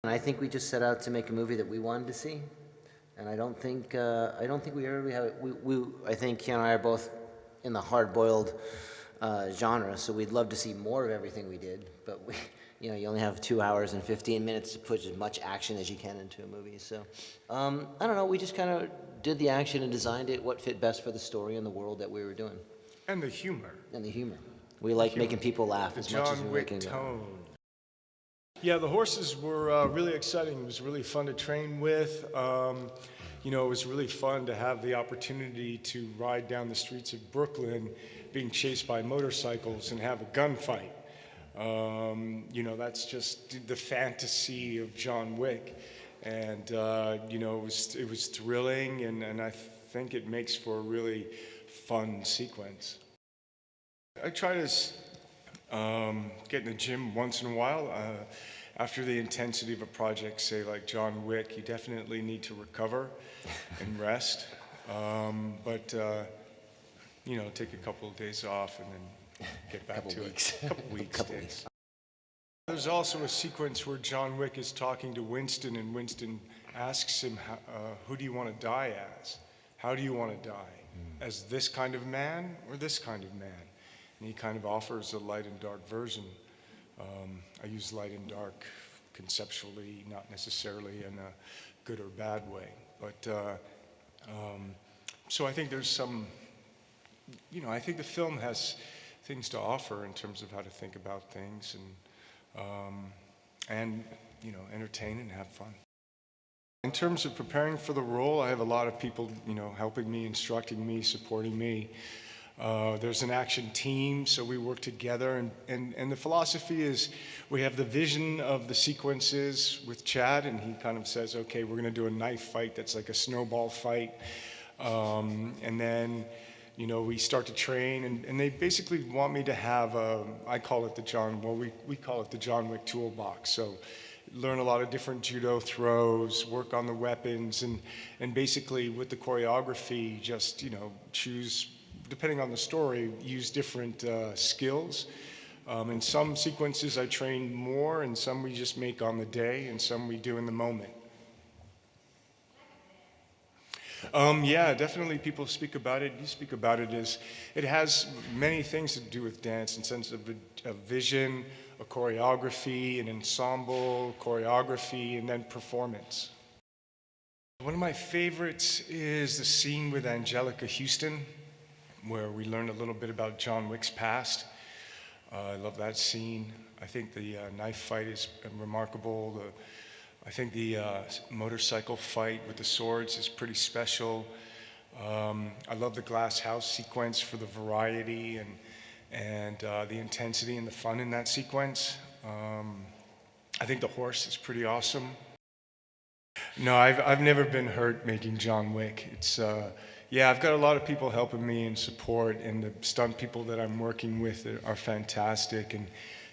And I think we just set out to make a movie that we wanted to see, and I don't think we really have. I think Keanu and I are both in the hard-boiled genre, so we'd love to see more of everything we did. But you only have 2 hours and 15 minutes to put as much action as you can into a movie. So I don't know. We just kind of did the action and designed it what fit best for the story and the world that we were doing. And the humor. And the humor. We like making people laugh as much as John we're Wick making tone. Yeah, the horses were really exciting. It was really fun to train with. It was really fun to have the opportunity to ride down the streets of Brooklyn being chased by motorcycles and have a gunfight. That's just the fantasy of John Wick. And, it was thrilling, and I think it makes for a really fun sequence. I try to get in the gym once in a while. After the intensity of a project, say like John Wick, you definitely need to recover and rest. Take a couple of days off and then get back to it. A couple weeks. There's also a sequence where John Wick is talking to Winston, and Winston asks him, who do you want to die as? How do you want to die? As this kind of man or this kind of man? And he kind of offers a light and dark version. I use light and dark conceptually, not necessarily in a good or bad way. But so I think there's some, I think the film has things to offer in terms of how to think about things and entertain and have fun. In terms of preparing for the role, I have a lot of people, helping me, instructing me, supporting me. There's an action team, so we work together, and the philosophy is we have the vision of the sequences with Chad, and he kind of says, okay, we're going to do a knife fight that's like a snowball fight, and then we start to train, and they basically want me to have we call it the John Wick toolbox. So learn a lot of different judo throws, work on the weapons, and basically with the choreography, just choose, depending on the story, use different skills. In some sequences I train more, and some we just make on the day, and some we do in the moment. Yeah, definitely people speak about it. You speak about it as it has many things to do with dance in sense of a vision, a choreography, an ensemble, choreography, and then performance. One of my favorites is the scene with Angelica Houston, where we learn a little bit about John Wick's past. I love that scene. I think the knife fight is remarkable. I think the motorcycle fight with the swords is pretty special. I love the glass house sequence for the variety and the intensity and the fun in that sequence. I think the horse is pretty awesome. No, I've never been hurt making John Wick. I've got a lot of people helping me and support, and the stunt people that I'm working with are fantastic. And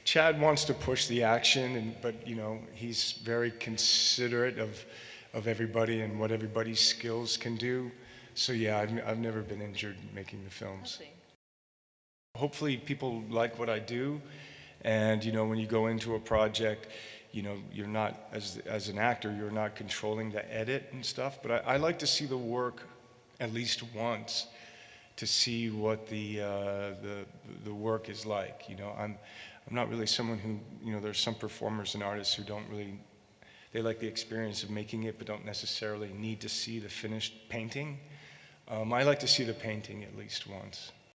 Chad wants to push the action, but he's very considerate of everybody and what everybody's skills can do. So yeah, I've never been injured making the films. Hopefully people like what I do, and when you go into a project, you're not, as an actor, you're not controlling the edit and stuff, but I like to see the work at least once to see what the work is like. I'm not really someone who, there's some performers and artists who they like the experience of making it, but don't necessarily need to see the finished painting. I like to see the painting at least once.